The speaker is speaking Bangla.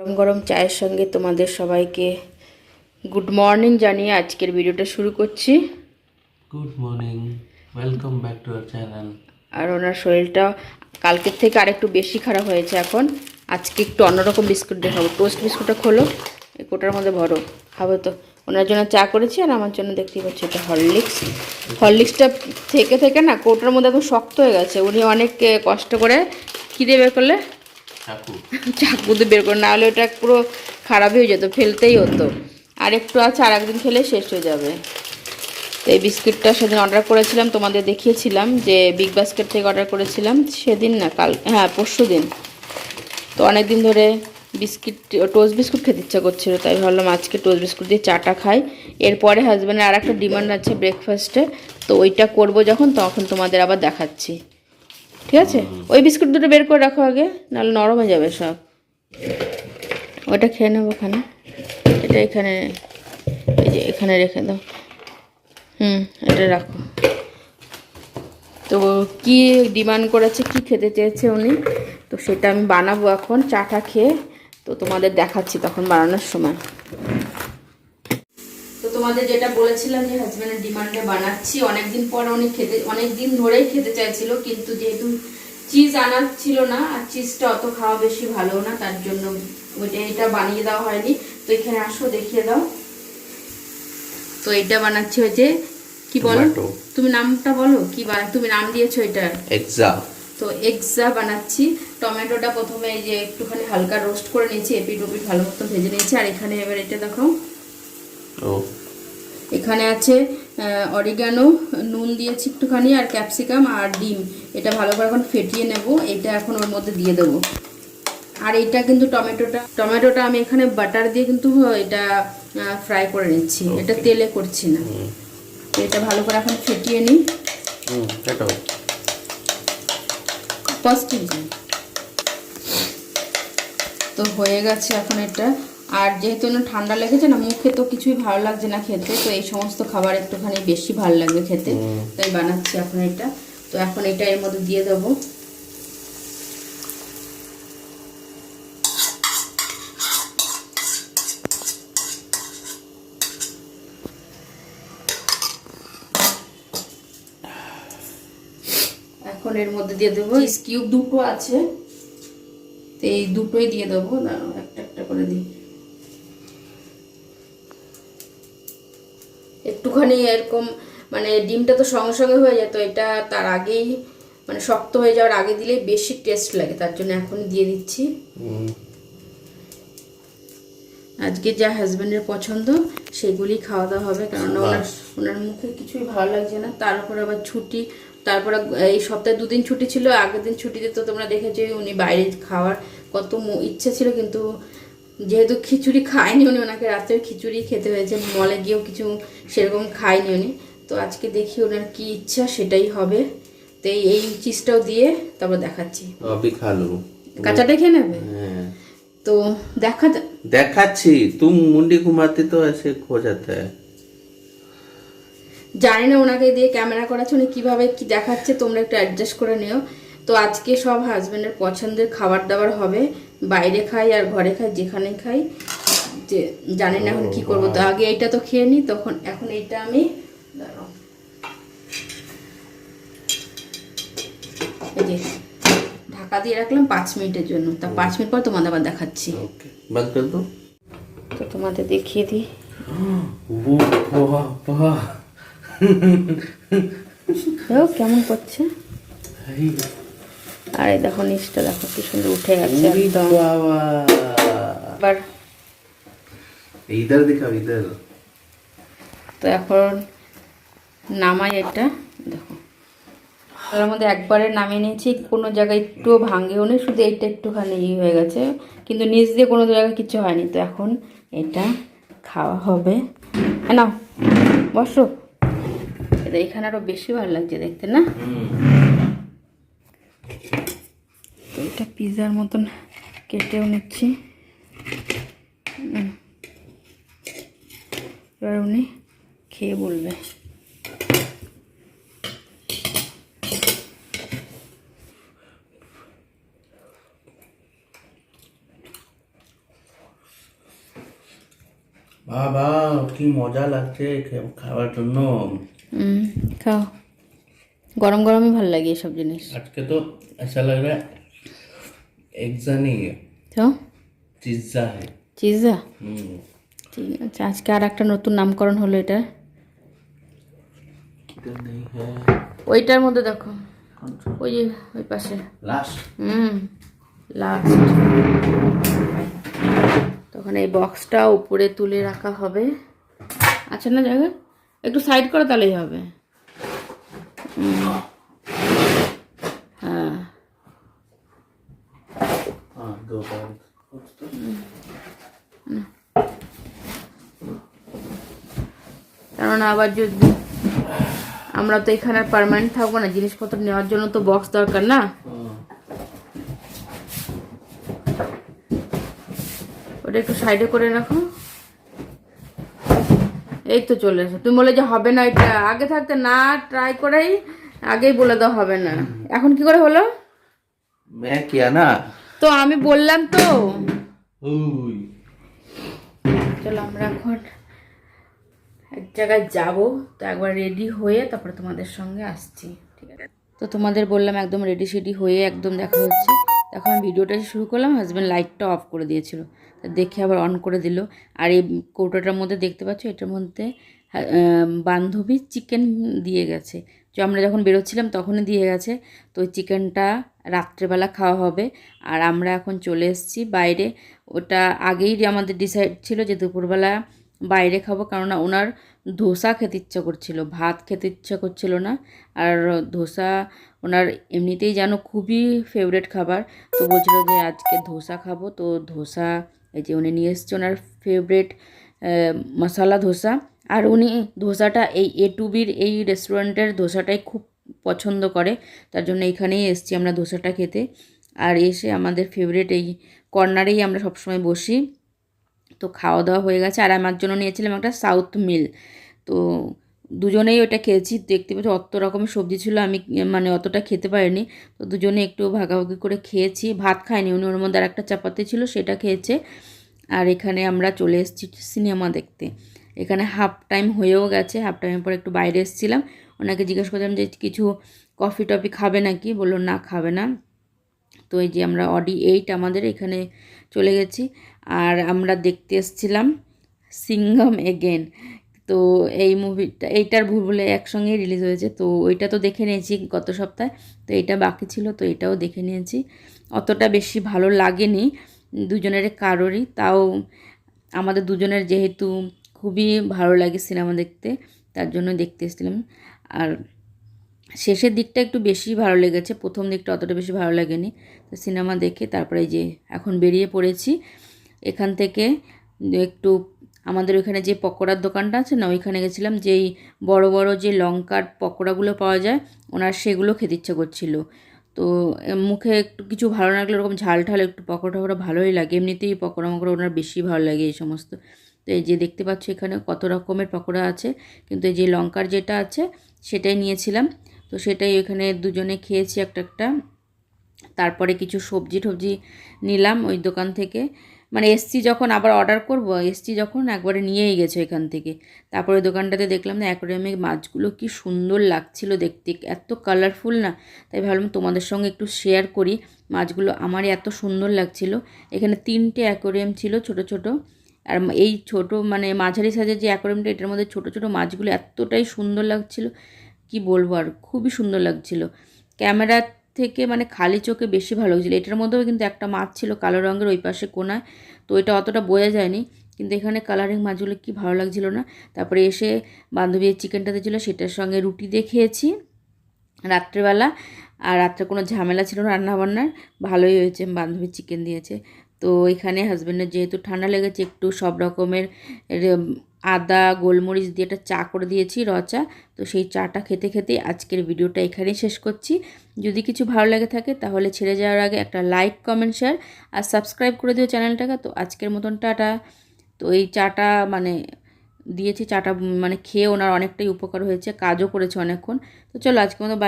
গরম গরম চায়ের সঙ্গে তোমাদের সবাইকে গুড মর্নিং জানিয়ে আজকের ভিডিওটা শুরু করছি। Good morning, welcome back to our channel. আর ওনার শরীরটা কালকের থেকে আরেকটু বেশি খারাপ হয়েছে। এখন আজকে একটু অন্যরকম বিস্কুট দেখাবো। টোস্ট বিস্কুটটা খোলো, এই কোটার মধ্যে ভরো, খাবো তো। ওনার জন্য চা করেছি আর আমার জন্য দেখতেই পাচ্ছি এটা হরলিক্সটা থেকে থেকে না কোটার মধ্যে একদম শক্ত হয়ে গেছে। উনি অনেক কষ্ট করে কী দিয়ে বের করলে, চাকু দিয়ে বের করে, না হলে ওটা পুরো খারাপই হয়ে যেত, ফেলতেই হতো। আর একটু আছে, আর একদিন খেলে শেষ হয়ে যাবে। তো এই বিস্কিটটা সেদিন অর্ডার করেছিলাম, তোমাদের দেখিয়েছিলাম যে বিগ বাস্কেট থেকে অর্ডার করেছিলাম সেদিন, না কাল, হ্যাঁ পরশু দিন। তো অনেক দিন ধরে টোস্ট বিস্কুট খেতে ইচ্ছা করছিলো, তাই ভাবলাম আজকে টোস্ট বিস্কুট দিয়ে চাটা খাই। এরপরে হাজব্যান্ডের আর একটা ডিমান্ড আছে ব্রেকফাস্টে, তো ওইটা করব যখন, তখন তোমাদের আবার দেখাচ্ছি, ঠিক আছে? ওই বিস্কুট দুটো বের করে রাখো আগে, নাহলে নরম হয়ে যাবে সব। ওটা খেয়ে নেবো ওখানে, এটা এখানে, এই যে এখানে রেখে দাও। এটা রাখো। তো কি ডিমান্ড করেছে, কি খেতে চেয়েছে উনি, তো সেটা আমি বানাবো এখন চাটা খেয়ে। তো তোমাদের দেখাচ্ছি তখন বানানোর সময়। তো তোমাদের যেটা বলেছিলাম যে হাজব্যান্ডের ডিমান্ডে বানাচ্ছি, অনেকদিন পর উনি অনেকদিন ধরেই খেতে চাইছিল, কিন্তু যেহেতু চিজ আনার ছিল না, আর চিজটা অত খাওয়া বেশি ভালো না, তার জন্য এটা বানিয়ে দেওয়া হয়নি। তো এখানে আসো, দেখিয়ে দাও। তো এটা বানাচ্ছি হচ্ছে কি বলো, তুমি নামটা বলো কি, তুমি নাম দিয়েছো এটা এক্সা। তো এক্সা বানাচ্ছি। টমেটোটা প্রথমে এই যে একটুখানি হালকা রোস্ট করে নিয়েছি, এপিট ওপিট ভালো মতো ভেজে নিয়েছি। আর এখানে এবার এটা দেখো, এখানে আছে অরিগানো, নুন দিয়েছি একটুখানি, আর ক্যাপসিকাম আর ডিম। এটা ভালো করে এখন ফেটিয়ে নেব, এটা এখন ওর মধ্যে দিয়ে দেবো। আর এইটা কিন্তু টমেটোটা আমি এখানে বাটার দিয়ে কিন্তু এটা ফ্রাই করে নিচ্ছি, এটা তেলে করছি না। এটা ভালো করে এখন ফেটিয়ে নিই। তো হয়ে গেছে এখন এটা। আর যেহেতু না ঠান্ডা লেগেছে না, মুখে তো কিছুই ভালো লাগছে না খেতে, তো এই সমস্ত খাবার একটুখানি বেশি ভালো লাগবে খেতে, তাই বানাচ্ছি এখন এটা। তো এখন এটা এর মধ্যে দিয়ে দেবো। এখন এর মধ্যে দিয়ে দেবো কিউব দুটো আছে, তো এই দুটোই দিয়ে দেবো, একটা একটা করে দিই। একটুখানি এরকম মানে ডিমটা তো সঙ্গে সঙ্গে হয়ে যায়, তো এটা তার আগেই মানে শক্ত হয়ে যাওয়ার আগে দিলেই বেশি টেস্ট লাগে, তার জন্য এখন দিয়ে দিচ্ছি। আজকে যা হাজব্যান্ডের পছন্দ সেগুলি খাওয়া দাওয়া হবে, কারণ ওনার মুখে কিছুই ভালো লাগছে না। তার উপর আবার ছুটি, তারপরে এই সপ্তাহে 2 দিন ছুটি ছিল। আগের দিন ছুটিতে তো তোমরা দেখেছো উনি বাইরে খাওয়ার কত ইচ্ছে ছিল, কিন্তু যেহেতু খিচুড়ি খায়নি উনি, ওনাকে রাত্রে খিচুড়ি খেতে হয়েছে, মলে গিয়েও কিছু সেরকম খায়নি উনি। তো আজকে দেখি ওনার কি ইচ্ছা সেটাই হবে। তো এই চিজটাও দিয়ে তারপর দেখাচ্ছি। কাঁচাটাই খেয়ে নেবে? तो দেখাচ্ছি। तुम मुंडी घुमाते तो ऐसे हो जाता है। জানি না ওনাকে দিয়ে ক্যামেরা করাচ্ছে, উনি কীভাবে কি দেখাচ্ছে, তোমরা একটু অ্যাডজাস্ট করে নিও। তো আজকে সব হাজব্যান্ডের পছন্দের খাবার দাবার হবে, বাইরে খাই আর ঘরে খাই, যেখানে খাই, যে জানি না এখন কী করবো। তো আগে এইটা তো খেয়ে নিই, তখন এখন এইটা আমি দাঁড়াও, এই যে ঢাকা দিয়ে রাখলাম 5 মিনিটের জন্য। তা 5 মিনিট পর তোমাদের আবার দেখাচ্ছি। বন্ধ করে দাও। তো তোমাদের দেখিয়ে দিই। কেমন করছে, আর এই দেখো নিচটা দেখো কি সুন্দর উঠে গেছে একদম। আবার ইধার দেখাও, ইধার। তো এখন নামাই এটা, দেখো তার মধ্যে একবারে নামিয়ে নিয়েছি, কোনো জায়গায় একটুও ভাঙেও নেই, শুধু এইটা একটুখানি হয়ে গেছে, কিন্তু নিচ দিয়ে কোনো জায়গায় কিছু হয়নি। তো এখন এটা খাওয়া হবে। হ্যাঁ নাও বসো, এটা এখানে আরও বেশি ভালো লাগছে দেখতে না? তো এটা পিৎজার মতন কেটেও নিচ্ছি। এবার উনি খেয়ে বলবে। বাবা কি মজা লাগছে খাওয়ার জন্য। খাও, গরম গরমই ভালো লাগে এসব জিনিস। আজকে তো ऐसा लग रहा है एग्जा नहीं है, তো पिज्जा है। চিজা, ঠিক আছে। আজকে আর একটা নতুন নামকরণ হলো এটা। किधर नहीं है ওইটার মধ্যে দেখো, ওই যে ওই পাশে। लास्ट। লাস্ট। তখন এই বক্সটা উপরে তুলে রাখা হবে। আচ্ছা না জায়গা একটু সাইড করে তাহলেই হবে। হ্যাঁ, हाँ दो बार কারণ আবার যদি আমরা তো এখানে পার্মানেন্ট থাকবো না, জিনিসপত্র নেওয়ার জন্য তো বক্স দরকার না। ওটা একটু সাইডে করে রাখো। এই তো চলে এসো। তুমি বলে যে হবে না, এটা আগে থাকতে না ট্রাই করেই আগেই বলে দাও হবে না। এখন কি করে হলো? मैं किया ना। তো আমি বললাম তো। ওই চলো আমরা এখন এক জায়গায় যাব, তো একবার রেডি হয়ে তারপরে তোমাদের সঙ্গে আসছি, ঠিক আছে? তো তোমাদের বললাম একদম রেডি সেডি হয়ে একদম দেখা হচ্ছে। তখন আমি ভিডিওটা শুরু করলাম, হাজব্যান্ড লাইটটা অফ করে দিয়েছিল, তা দেখে আবার অন করে দিল। আর এই কৌটোটার মধ্যে দেখতে পাচ্ছ, এটার মধ্যে বান্ধবী চিকেন দিয়ে গেছে। যে আমরা যখন বেরোচ্ছিলাম তখনই দিয়ে গেছে। তো ওই চিকেনটা রাত্রেবেলা খাওয়া হবে। আর আমরা এখন চলে এসেছি বাইরে। ওটা আগেই আমাদের ডিসাইড ছিল যে দুপুরবেলা বাইরে খাবো, কারণ ওনার ধোসা খেতে ইচ্ছা করছিল, ভাত খেতে ইচ্ছা করছিল না। আর ধোসা ওনার এমনিতেই যেন খুবই ফেভারেট খাবার, তো বলছিল যে আজকে ধোসা খাবো। তো ধোসা এই যে উনি নিয়ে এসছে, ওনার ফেভারেট মশলা ধোসা। আর উনি ধোসাটা এই A2Bর এই রেস্টুরেন্টের ধোসাটাই খুব পছন্দ করে, তার জন্য এইখানেই এসছি আমরা ধোসাটা খেতে। আর এসে আমাদের ফেভারেট এই কর্নারেই আমরা সবসময় বসি। তো খাওয়া দাওয়া হয়ে গেছে। আর আমার জন্য নিয়েছিলাম একটা সাউথ মিল। তো দুজনেই ওটা খেয়েছি। দেখতে পাচ্ছি অত রকমের সবজি ছিল, আমি মানে অতটা খেতে পারিনি। তো দুজনে একটু ভাগাভাগি করে খেয়েছি। ভাত খাইনি উনি, ওর মধ্যে আর একটা চাপাতি ছিল সেটা খেয়েছে। আর এখানে আমরা চলে এসেছি সিনেমা দেখতে। এখানে হাফ টাইম হয়েও গেছে, হাফ টাইমের পর একটু বাইরে এসেছিলাম। ওনাকে জিজ্ঞেস করলাম যে কিছু কফি টফি খাবে নাকি, বললো না খাবে না। তো এই যে আমরা অডি 8 আমাদের এখানে চলে গেছি। আর আমরা দেখতে এসেছিলাম সিঙ্ঘম এগেন। তো এই মুভিটা, এইটার ভুলভুলে একসঙ্গে রিলিজ হয়েছে, তো ওইটা তো দেখে নিয়েছি গত সপ্তাহে। তো এইটা বাকি ছিল, তো এটাও দেখে নিয়েছি। অতটা বেশি ভালো লাগেনি দুজনের কারোরই, তাও আমাদের দুজনের যেহেতু খুবই ভালো লাগে সিনেমা দেখতে, তার জন্য দেখতে এসেছিলাম। আর শেষের দিকটা একটু বেশি ভালো লেগেছে, প্রথম দিকটা অতটা বেশি ভালো লাগেনি। তো সিনেমা দেখে তারপরে এই যে এখন বেরিয়ে পড়েছি এখান থেকে। একটু আমাদের ওইখানে যে পকোড়ার দোকানটা আছে না, ওইখানে গেছিলাম। যেই বড় বড় যে লঙ্কার পকোড়াগুলো পাওয়া যায়, ওনার সেগুলো খেতে ইচ্ছা করছিল। তো মুখে একটু কিছু ভালো না লাগলে, ওরকম ঝাল ঝাল একটু পকোড়া টকোড়া ভালোই লাগে, এমনিতেই পকোড়া মকোড়া ওনার বেশি ভালো লাগে এই সমস্ত। তো এই যে দেখতে পাচ্ছ এখানে কত রকমের পকোড়া আছে, কিন্তু এই যে লঙ্কার যেটা আছে সেটাই নিয়েছিলাম। তো সেটাই ওইখানে দুজনে খেয়েছি একটা একটা। তারপরে কিছু সবজি টবজি নিলাম ওই দোকান থেকে। মানে এসছি যখন আবার অর্ডার করব, এসছি যখন একবারে নিয়েই গেছে এখান থেকে। তারপরে দোকানটাতে দেখলাম না অ্যাকোয়ারিয়ামে মাছগুলো কি সুন্দর লাগছিল দেখতে, এত কালারফুল না। তাই ভাবলাম তোমাদের সঙ্গে একটু শেয়ার করি। মাছগুলো আমার এত সুন্দর লাগছিল। এখানে 3টে অ্যাকোয়ারিয়াম ছিল ছোট ছোট। আর এই ছোট মানে মাঝারি সাইজের যে অ্যাকোয়ারিয়ামটা, এটার মধ্যে ছোট ছোট মাছগুলো এতটাই সুন্দর লাগছিল, কি বলবো, আর খুবই সুন্দর লাগছিল। ক্যামেরা থেকে মানে খালি চোখে বেশি ভালো লাগছিলো। এটার মধ্যেও কিন্তু একটা মাছ ছিল কালো রঙের ওই পাশে কোনায়, তো এটা অতটা বোঝা যায়নি, কিন্তু এখানে কালারিং মাছগুলো কি ভালো লাগছিল না। তারপরে এসে বান্ধবী চিকেনটা দিয়েছিলো, সেটার সঙ্গে রুটি দিয়ে খেয়েছি রাত্রেবেলা। আর রাত্রে কোনো ঝামেলা ছিল না রান্নাবান্নার, ভালোই হয়েছে, বান্ধবী চিকেন দিয়েছে। তো এখানে হাজব্যান্ডের যেহেতু ঠান্ডা লেগেছে, একটু সব রকমের আদা গোলমরিচ দিয়ে একটা চা করে দিয়েছি, র চা। তো সেই চাটা খেতে খেতে আজকের ভিডিওটা এখানেই শেষ করছি। যদি কিছু ভালো লাগে থাকে তাহলে ছেড়ে যাওয়ার আগে একটা লাইক কমেন্ট শেয়ার আর সাবস্ক্রাইব করে দিও চ্যানেলটাকে। তো আজকের মতন টাটা। তো এই চাটা মানে দিয়েছি, চাটা মানে খেয়ে ওনার অনেকটাই উপকার হয়েছে, কাজও করেছে অনেকক্ষণ। তো চলো আজকের মতো